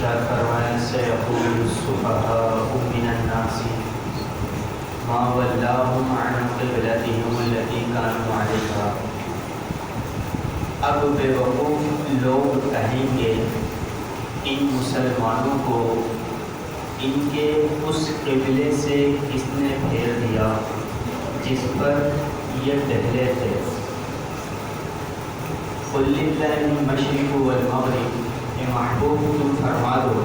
ارشاد فرمایا سیقول السفہاء من الناس ما ولاہم عن قبلتہم التی کانوا علیہا۔ اب بے وقوف لوگ کہیں گے ان مسلمانوں کو ان کے اس قبلے سے کس نے پھیر دیا جس پر یہ ٹہلے تھے۔ قل للہ المشرق والمغرب، اے محبوب تم فرما دو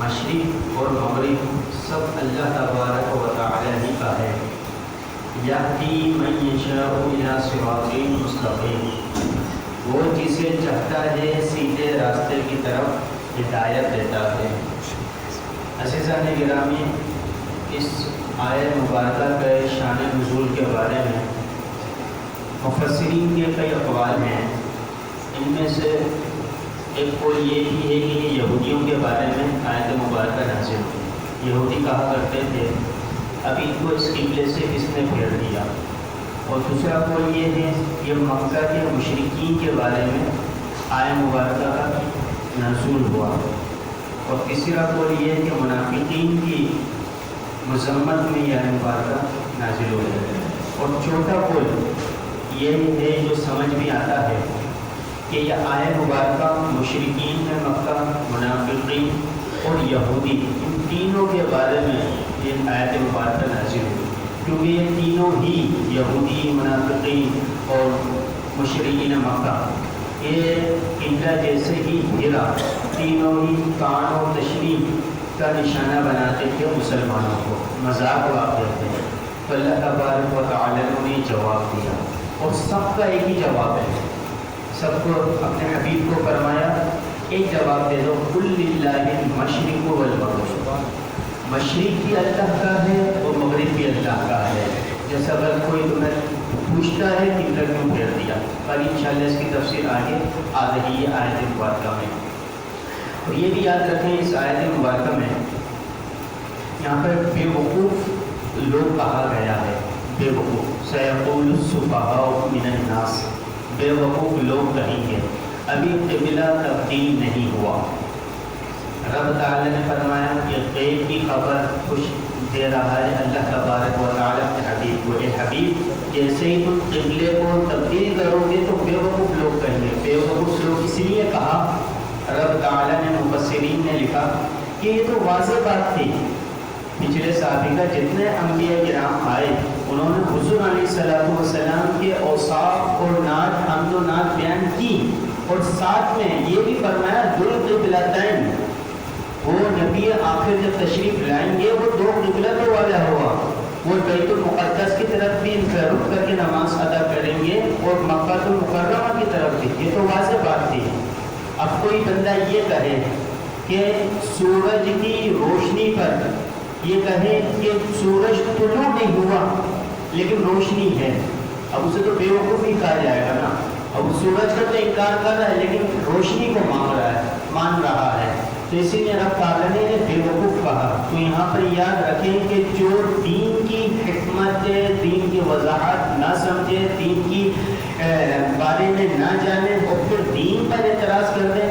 مشرق اور مغرب سب اللہ تبارک و تعالی ہی کا ہے۔ یہدی من یشاء الی صراط مستقیم، وہ جسے چاہتا ہے سیدھے راستے کی طرف ہدایت دیتا ہے۔ عزیزان گرامی، اس آیت مبارکہ کے شان نزول کے بارے میں مفسرین کے کئی اقوال ہیں۔ ان میں سے ایک قول یہ بھی ہے کہ یہ یہودیوں کے بارے میں آیت مبارکہ نازل ہوئی۔ یہودی کہا کرتے تھے اب ان کو اس قبلے سے کس نے پھیر دیا، اور دوسرا قول یہ ہے یہ مکہ کے مشرکین کے بارے میں آیت مبارکہ کا نزول ہوا، اور تیسرا قول یہ ہے کہ منافقین کی مذمت میں یہ آیت مبارکہ نازل ہو جائے، اور چوتھا قول یہ ہے جو سمجھ بھی آتا ہے کہ یہ آیت مبارکہ مشرکین میں مکہ، منافقین اور یہودی ان تینوں کے بارے میں یہ آیت مبارکہ نازل ہوئی، کیونکہ یہ تینوں ہی یہودی، منافقین اور مشرکین مکہ یہ قبلہ جیسے ہی ہرا تینوں ہی کان اور تشریح کا نشانہ بناتے تھے مسلمانوں کو، مذاق واقع تھے۔ تو اللہ تبارک و تعالیٰ نے جواب دیا، اور سب کا ایک ہی جواب ہے، سب کو اپنے حبیب کو فرمایا ایک جواب دے دو، قل للہ المشرق والمغرب، مشرق بھی اللہ کا ہے اور مغرب بھی اللہ کا ہے۔ جیسا اگر کوئی تمہیں پوچھتا ہے قبلہ کیوں پھیر دیا، پر انشاءاللہ اس کی تفسیر آگے آ رہی ہے آیت مبارکہ میں۔ اور یہ بھی یاد رکھیں اس آیت مبارکہ میں یہاں پر بے وقوف لوگ کہا گیا ہے، بے وقوف سیقول السفہاء من الناس، بے وقوف لوگ کہیں گے، ابھی قبلہ تبدیل نہیں ہوا۔ رب تعالی نے فرمایا کہ غیب کی خبر کچھ دے رہا ہے اللہ تبارک و تعالی اپنے حبیب کو، اے حبیب جیسے ہی تم قبلے کو تبدیل کرو گے تو بے وقوف لوگ کہیں گے۔ بے وقوف لوگ اس لیے کہا، رب تعالی نے مفسرین نے لکھا کہ یہ تو واضح بات تھی، پچھلے سابقہ جتنے انبیاء کرام آئے انہوں نے حضور علیہ السلام کے اوصاف اور نعت، حمد و نعت بیان کی، اور ساتھ میں یہ بھی فرمایا ذو القبلتین، وہ نبی آخر جب تشریف لائیں گے وہ دو قبلتوں والا ہوا، وہ بیت المقدس کی طرف بھی رخ کر کے نماز ادا کریں گے اور مکہ المکرمہ کی طرف بھی۔ یہ تو واضح بات تھی۔ اب کوئی بندہ یہ کہے کہ سورج کی روشنی پر، یہ کہے کہ سورج طلوع نہیں ہوا لیکن روشنی ہے، اب اسے تو بے وقوف ہی کہا جائے گا نا۔ اب سورج کا تو انکار کر رہا ہے لیکن روشنی کو مان رہا ہے، تو اسی لیے رب تعالیٰ نے بے وقوف کہا۔ تو یہاں پر یاد رکھیں کہ جو دین کی حکمت، دین کی وضاحت نہ سمجھے، دین کی بارے میں نہ جانے اور پھر دین پر اعتراض کر دیں،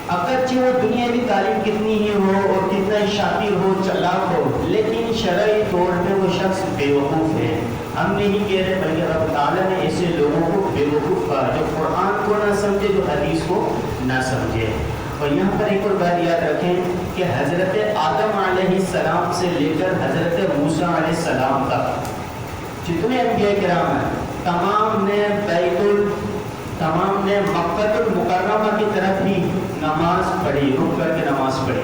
اگرچہ وہ دنیاوی تعلیم کتنی ہی ہو اور کتنا ہی شاطر ہو، چلاک ہو، لیکن شرعی طور پہ وہ شخص بے وقوف ہے۔ ہم نہیں کہہ رہے بلکہ رب تعالیٰ نے ایسے لوگوں کو بے وقوف کہا جو قرآن کو نہ سمجھے، جو حدیث کو نہ سمجھے۔ اور یہاں پر ایک اور بات یاد رکھیں کہ حضرت آدم علیہ السلام سے لے کر حضرت موسیٰ علیہ السلام تک جتنے انبیاء کرام ہیں تمام نے مکہ المکرمہ کی طرف ہی نماز پڑھی، رک کر کے نماز پڑھی،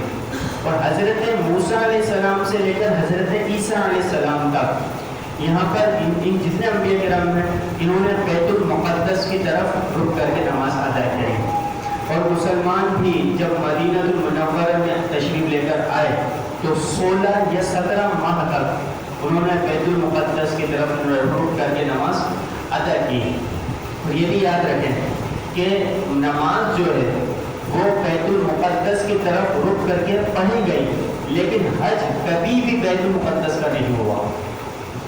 اور حضرت موسیٰ علیہ السلام سے لے کر حضرت عیسیٰ علیہ السلام تک یہاں پر ان جتنے انبیاء کرام ہیں انہوں نے بیت المقدس کی طرف رک کر کے نماز ادا کی۔ اور مسلمان بھی جب مدینہ المنورہ میں تشریف لے کر آئے تو 16 یا 17 ماہ تک انہوں نے بیت المقدس کی طرف رک کر کے نماز ادا کی۔ اور یہ بھی یاد رکھیں کہ نماز جو ہے وہ بیت المقدس کی طرف رک کر کے پڑھی گئی، لیکن حج کبھی بھی بیت المقدس کا نہیں ہوا۔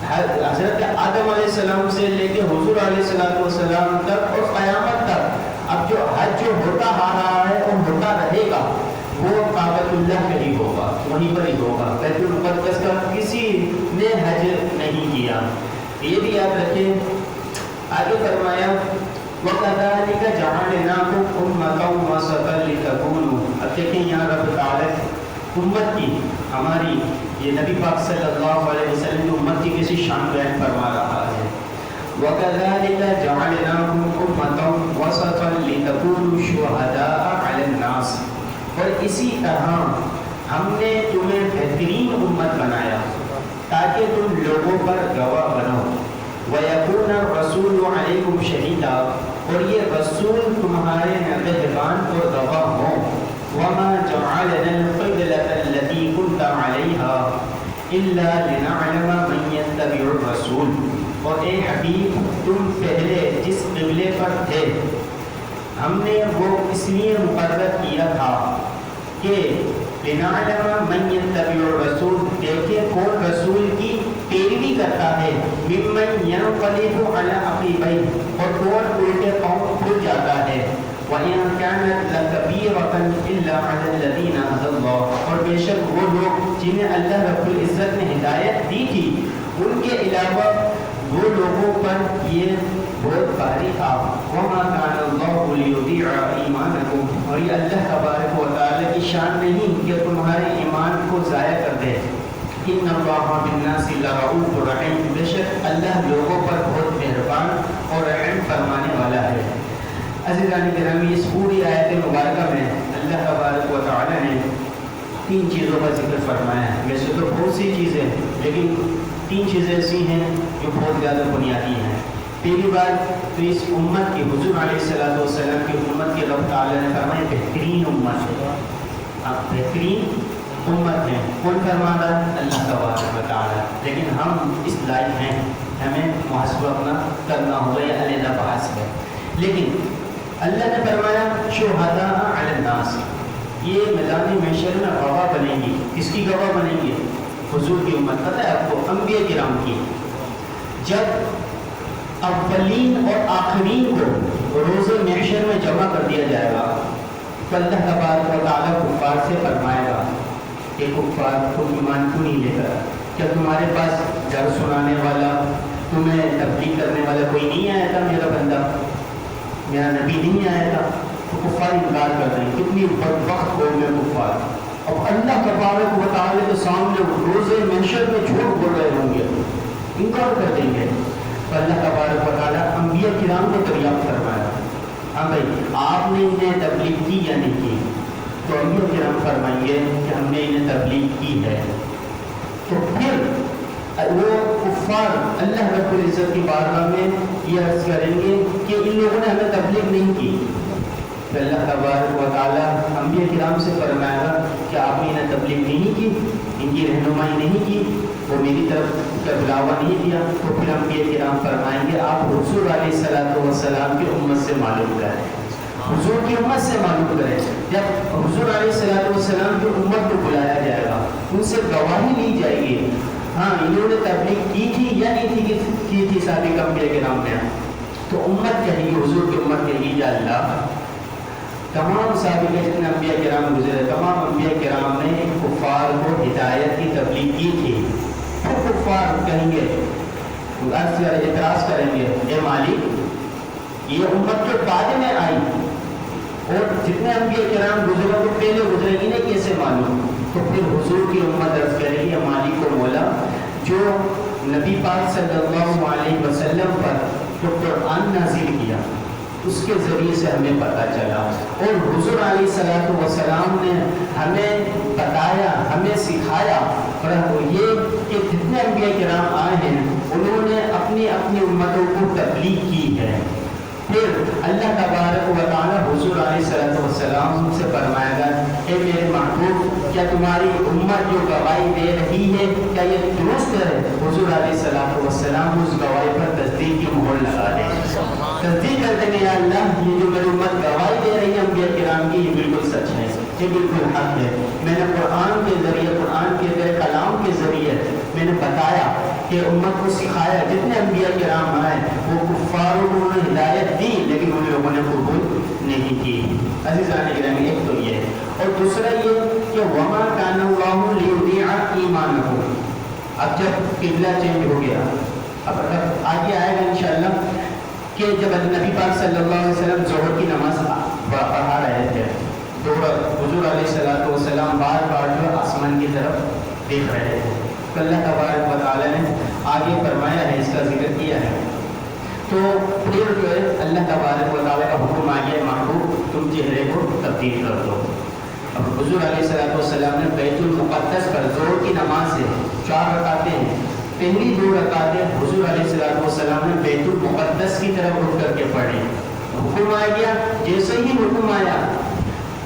حضرت آدم علیہ السلام سے لے کے حضور علیہ السلام تک اور قیامت تک اب جو حج جو ہوتا آ رہا ہے اور ہوتا رہے گا، وہ کعبۃ اللہ میں ہی ہوگا، وہیں پر ہی ہوگا، بیت المقدس کا کسی نے حج نہیں کیا. یہ بھی یاد رکھیں. آگے فرمایا وَكَذَلِكَ جَعَلْنَاكُمْ أُمَّةً وَسَطًا لِتَكُونُوا. اب دیکھیں یہاں رب تعالیٰ امت کی، ہماری یہ نبی پاک صلی اللہ علیہ وسلم کی امت کی کیسی شان بیان فرما رہا ہے. وَكَذَلِكَ جَعَلْنَاكُمْ أُمَّةً وَسَطًا لِتَكُونُوا شُهَدَاءَ عَلَى النَّاسِ. اور اسی طرح ہم نے تمہیں بہترین امت بنایا تاکہ تم لوگوں پر گواہ بنو. وَيَكُونَ الرَّسُولُ عَلَيْكُمْ شَهِيدًا. اور یہ رسول تمہارے نگہبان اور گواہ ہوں. وَمَا جَعَلْنَا الْقِبْلَةَ الَّتِي كُنْتَ عَلَيْهَا إِلَّا لِنَعْلَمَ مَن يَتَّبِعُ الرَّسُولَ. اور اے حبیب تم پہلے جس قبلے پر تھے ہم نے وہ اس لیے مقرر کیا تھا کہ لِنَعْلَمَ مَن يَتَّبِعُ الرَّسُولَ، دیکھیں کون رسول کی پیروی کرتا ہے. مِمَّن يَنقَلِبُ عَلَىٰ عَقِبَيْهِ، اور کون الٹے پاؤں پھر جاتا ہے. وَإِن كَانَتْ لَكَبِيرَةً إِلَّا عَلَى الَّذِينَ هَدَى اللَّهُ. اور بے شک وہ لوگ جنہیں اللہ رب العزت نے ہدایت دی تھی ان کے علاوہ وہ لوگوں پر یہ بہت بھاری تھا. وَمَا كَانَ اللَّهُ لِيُضِيعَ إِيمَانَكُمْ. اور یہ اللہ تبارک و تعالیٰ کی شان نہیں کہ تمہارے ایمان کو ضائع کر دے. إِنَّ اللَّهَ بِالنَّاسِ لَرَءُوفٌ رَحِيمٌ. بے شک اللہ لوگوں پر بہت مہربان اور رحم فرمانے والا ہے. عزیزان گرامی، اس پوری آیت مبارکہ میں اللہ تبارک و تعالیٰ نے 3 چیزوں کا ذکر فرمایا ہے. ویسے تو بہت سی چیزیں، لیکن 3 چیزیں ایسی ہیں جو بہت زیادہ بنیادی ہیں. پہلی بات تو اس امت کی، حضور علیہ الصلوۃ والسلام کی امت کے رب تعالیٰ نے فرمایا بہترین امت ہے. آپ بہترین امت ہیں. کون فرما رہا ہے؟ اللہ تبارک و تعالیٰ. لیکن ہم اس لائق ہیں، ہمیں محاسبہ اپنا کرنا ہوگا، یہ علیحدہ بحث ہے. لیکن اللہ نے فرمایا شہداء علی الناس. یہ میدان محشر میں گواہ بنیں گی. کس کی گواہ بنیں گی؟ حضور کی امت. پتہ ہے آپ کو انبیاء کرام کی. جب اولین اور آخرین کو روز محشر میں جمع کر دیا جائے گا تو اللہ تبارک و تعالیٰ کفار سے فرمائے گا کہ کفار تم ایمان کیوں نہیں لے کر؟ کیا تمہارے پاس ڈر سنانے والا، تمہیں تبلیغ کرنے والا کوئی نہیں آیا تھا؟ میرا بندہ، میرا نبی نہیں آیا تھا؟ تو کفار انکار کر دیں. کتنی بدبخت قوم ہے کفار. اب اللہ تبارک و تعالیٰ کے سامنے روز محشر میں جھوٹ بول رہے ہوں گے، انکار کر دیں گے. تو اللہ تبارک و تعالیٰ انبیاء کرام کو دریافت فرمایا، ہاں بھائی آپ نے انہیں تبلیغ کی یا نہیں کی؟ تو انبیاء کرام فرمائیں گے کہ ہم نے انہیں تبلیغ کی ہے. تو پھر وہ کفار اللہ رب العزت کی بارگاہ میں یہ عرض کریں گے کہ ان لوگوں نے ہمیں تبلیغ نہیں کی. تو اللہ تبارک و تعالیٰ انبیاء کرام سے فرمائے گا کہ آپ نے انہیں تبلیغ نہیں کی، ان کی رہنمائی نہیں کی، وہ میری طرف کا بلاوا نہیں دیا. تو پھر انبیاء کرام فرمائیں گے آپ حضور علیہ الصلوۃ والسلام کی امت سے معلوم کریں، حضور کی امت سے معلوم کریں. جب حضور علیہ الصلوۃ والسلام کی امت کو بلایا جائے گا، ان سے گواہی لی جائے گی ہاں انہوں نے تبلیغ کی تھی یا نہیں تھی کی تھی سابق انبیاء کرام نے. تو امت کہے گی، حضور کی امت کہے گی یا اللہ تمام سابق جتنے انبیاء کرام گزرے تمام انبیاء کرام نے کفار کو ہدایت کی تبلیغ کی تھی. تو کفار کہیں گے، اعتراض کریں گے، اے مالک یہ امت جو بعد میں آئی اور جتنے انبیاء کرام گزرے تو پہلے گزرے، انہیں کیسے معلوم؟ تو پھر حضور کی امت عرض کرے گی مالک کو مولا جو نبی پاک صلی اللہ علیہ وسلم پر جو قرآن نازل کیا اس کے ذریعے سے ہمیں پتہ چلا، اور حضور علیہ الصلوۃ والسلام نے ہمیں بتایا، ہمیں سکھایا. اور یہ کہ جتنے انبیاء کرام آئے ہیں انہوں نے اپنی اپنی امتوں کو تبلیغ کی ہے. پھر اللہ تبارک و تعالیٰ حضور علیہ الصلوۃ والسلام سے فرمائے گا اے میرے محبوب کیا تمہاری امت جو گواہی دے رہی ہے کیا یہ درست ہے؟ حضور علیہ الصلوۃ والسلام اس گواہی پر تصدیق کی مہر لگا دیں، تصدیق کر دیں گے یا اللہ یہ جو میری امت گواہی دے رہی ہے انبیاء کرام کی یہ بالکل سچ ہے، یہ بالکل حق ہے. میں نے قرآن کے ذریعے، قرآن کے کلام کے ذریعے میں نے بتایا کہ امت کو سکھایا، جتنے انبیاء کرام آئے وہ کفاروں کو انہوں نے ہدایت دی لیکن ان لوگوں نے قبول نہیں کی۔ عزیزان گرامی، ایک تو یہ ہے، اور دوسرا یہ کہ وما کان اللہ لیضیع ایمانکم۔ اب جب قبلہ چینج ہو گیا، اب آگے آئے گا انشاءاللہ کہ جب نبی پاک صلی اللہ علیہ وسلم ظہر کی نماز پڑھا رہے تھے تو حضور علیہ السلام بار بار جو آسمان کی طرف دیکھ رہے تھے، تو اللہ تبارک و تعالیٰ نے آگے فرمایا ہے، اس کا ذکر کیا ہے، تو پھر جو ہے اللہ تبارک و تعالیٰ کا حکم آ گیا، محبوب تم چہرے کو تبدیل کر دو۔ اب حضور علیہ السلام نے بیت المقدس پر ظہر کی نماز سے 4 رکعتیں ہیں، پہلی 2 رکعتیں حضور علیہ السلام نے بیت المقدس کی طرف رخ کر کے پڑھی۔ حکم آ گیا، جیسے ہی حکم آیا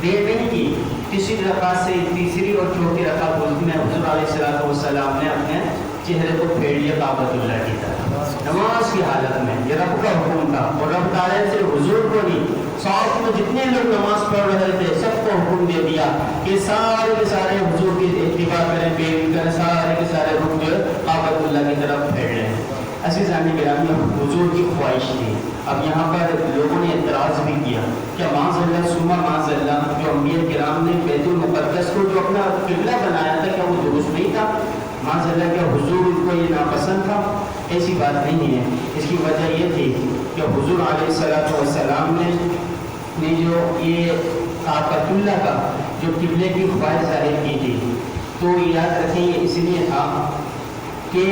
دیر نہیں کی، تیسری رکعت سے تیسری اور چوتھی رکعت میں حضور علیہ السلام نے اپنے چہرے کو پھیر لیا کعبۃ اللہ کی طرف نماز کی حالت میں۔ یہ رب کا حکم تھا، اور رب تعالیٰ سے حضور کو نہیں، ساتھ میں جتنے لوگ نماز پڑھ رہے تھے سب کو حکم دے دیا کہ سارے کے سارے حضور کی اتباع کریں، پیروی کریں، سارے کے سارے رخ جو ہے کعبۃ اللہ کی طرف پھیر لیں۔ عزیزان گرامی، حضور کی خواہش تھی۔ اب یہاں پر لوگوں نے اعتراض بھی کیا کہ معاذ اللہ ثم معاذ اللہ، جو انبیاء کرام نے بیت المقدس کو جو اپنا قبلہ بنایا تھا کیا وہ درست نہیں تھا؟ معاذ اللہ کیا حضور کو یہ ناپسند تھا؟ ایسی بات نہیں ہے۔ اس کی وجہ یہ تھی کہ حضور علیہ السلام نے جو یہ کعبۃ اللہ کا جو قبلے کی خواہش ظاہر کی تھی، تو یاد رکھیں یہ اس لیے تھا کہ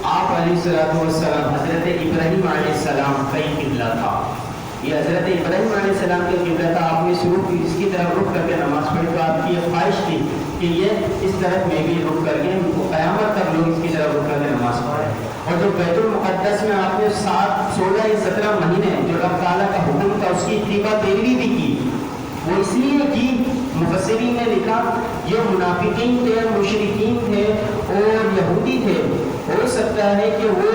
آپ علیہ السلام حضرت ابراہیم علیہ السلام کا ہی قبلہ تھا۔ یہ حضرت ابراہیم علیہ السلام کا قبلہ تھا، آپ نے شروع کی اس کی طرف رخ کر کے نماز پڑھی، تو آپ کی یہ خواہش تھی کہ یہ اس طرف میں بھی رخ کر کے قیامت تک لوگ اس کی طرف رخ کر کے نماز پڑھیں۔ اور جو بیت المقدس میں آپ نے 16 یا 17 مہینے جو رب تعالیٰ کا حکم تھا اس کی اتباع پیروی بھی کی، وہ اس لیے کی، مفسرین نے لکھا یہ منافقین تھے، مشرکین تھے اور یہودی تھے، ہو سکتا ہے کہ وہ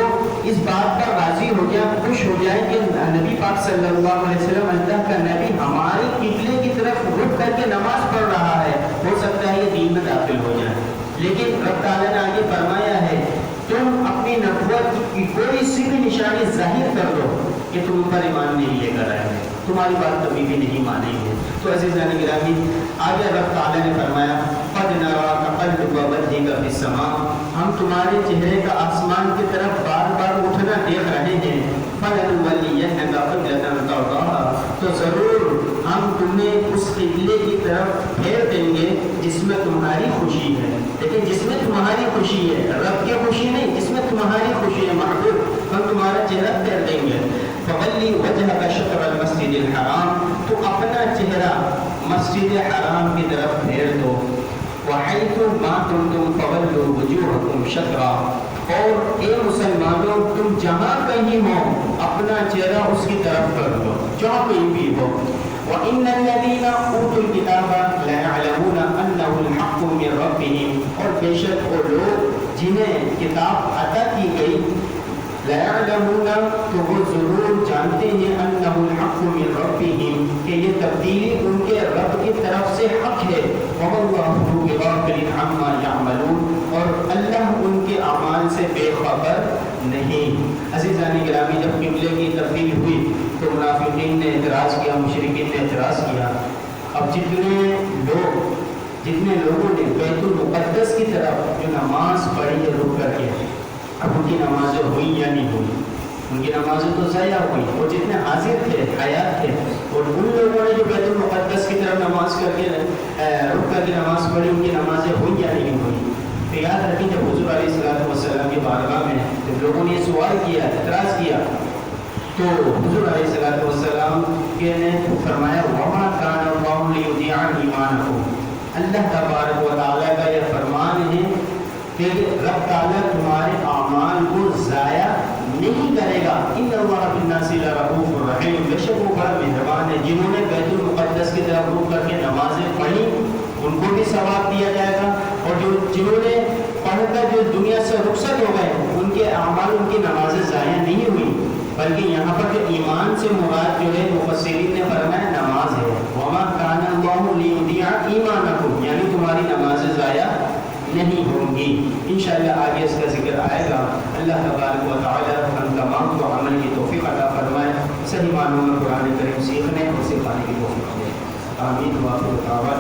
اس بات پر راضی ہو جائیں، خوش ہو جائیں کہ نبی پاک صلی اللہ علیہ وسلم اللہ کا نبی ہمارے قبلے کی طرف رخ کر کے نماز پڑھ رہا ہے، ہو سکتا ہے یہ دین میں داخل ہو جائیں۔ لیکن رب تعالیٰ نے آگے فرمایا ہے تم اپنی نبوت کی کوئی سی بھی نشانی ظاہر کر دو کہ تم پر ایمان نہیں لے کر آئے، تمہاری بات کبھی بھی نہیں مانیں گے۔ تو عزیزان گرامی، آگے رب تعالیٰ نے فرمایا قد نرى تقلب وجهك في السماء، ہم تمہارے چہرے کا آسمان کی طرف بار بار اٹھنا دیکھ رہے ہیں، فلنولینک قبلۃ ترضاها، تو ضرور ہم تمہیں اس قبلے کی طرف پھیر دیں گے جس میں تمہاری خوشی ہے، لیکن جس میں تمہاری خوشی ہے، رب کی خوشی نہیں، جس میں تمہاری خوشی ہے محبوب، ہم تمہارا چہرہ پھیر دیں گے۔ فولی وجهك شطر المسجد الحرام، تو اپنا چہرہ مسجد حرام کی طرف پھیر دو، وحیث ما کنتم فولوا وجوہکم شطرا، اور اے مسلمانوں تم جہاں کہیں ہو اپنا چہرہ اس کی طرف کر دو، جہاں کہیں بھی ہو۔ وَإِنَّ الَّذِينَ أُوتُوا الْكِتَابَ لَيَعْلَمُونَ أَنَّهُ الْحَقُّ مِنْ رَبِّهِمْ، اور بے شک وہ لوگ جنہیں کتاب عطا کی گئی، لَيَعْلَمُونَ، تو وہ ضرور جانتے ہیں، أَنَّهُ الْحَقُّ مِنْ رَبِّهِمْ، کہ یہ تبدیلی ان کے رب کی طرف سے حق ہے، وَاللَّهُ بِغَافِلٍ عَمَّا يَعْمَلُونَ، اور اللہ ان کے اعمال سے بے خبر نہیں۔ عزیزان گرامی، جب قبلے کی تبدیلی ہوئی تو منافقین نے اعتراض کیا، مشرکین نے اعتراض کیا۔ اب جتنے لوگوں نے بیت المقدس کی طرف جو نماز پڑھی ہے رک کر کے، اب ان کی نمازیں ہوئی یا نہیں ہوئی؟ ان کی نمازیں تو ضائع ہوئی، اور جتنے حاضر تھے، حیات تھے، اور ان لوگوں نے جو بیت المقدس کی طرف نماز کر کے رک کر کے نماز پڑھی، ان کی نمازیں ہوئی یا نہیں ہوئی؟ تو یاد رکھیں جب حضور علیہ السلام کی بارگاہ میں جب لوگوں نے سوال کیا، اعتراض کیا، تو حضور علیہ السلام نے فرمایا وَمَا كَانَ اللَّهُ لِيُضِيعَ إِيمَانَكُمْ، اللہ تبارک و تعالیٰ کا یہ فرمان ہے کہ رب تعالیٰ تمہارے اعمال کو ضائع نہیں کرے گا۔ ان اللہ بالناس لرؤوف رحیم، بے شک وہ بڑا مہربان ہے۔ جنہوں نے بیت المقدس کی طرف رخ کر کے نمازیں پڑھی ان کو بھی ثواب دیا جائے گا، اور جنہوں نے پڑھ کر جو دنیا سے رخصت ہو گئے ان کے اعمال، ان کی نمازیں ضائع نہیں ہوئی، بلکہ یہاں پر جو ایمان سے مراد جو ہے مفسرین نے فرمایا نماز ہے۔ وما کان اللہ لیضیع ایمانکم، یعنی تمہاری نمازیں ضائع نہیں ہوں گی. انشاءاللہ آگے اس کا ذکر آئے گا. اللہ تبارک و تعالی ہم تمام کو عمل کی توفیق عطا فرمائے, صحیح معنوں میں قرآن کریم سیکھنے اور سکھانے کی توفیق دے. آمین. وآخر دعوانا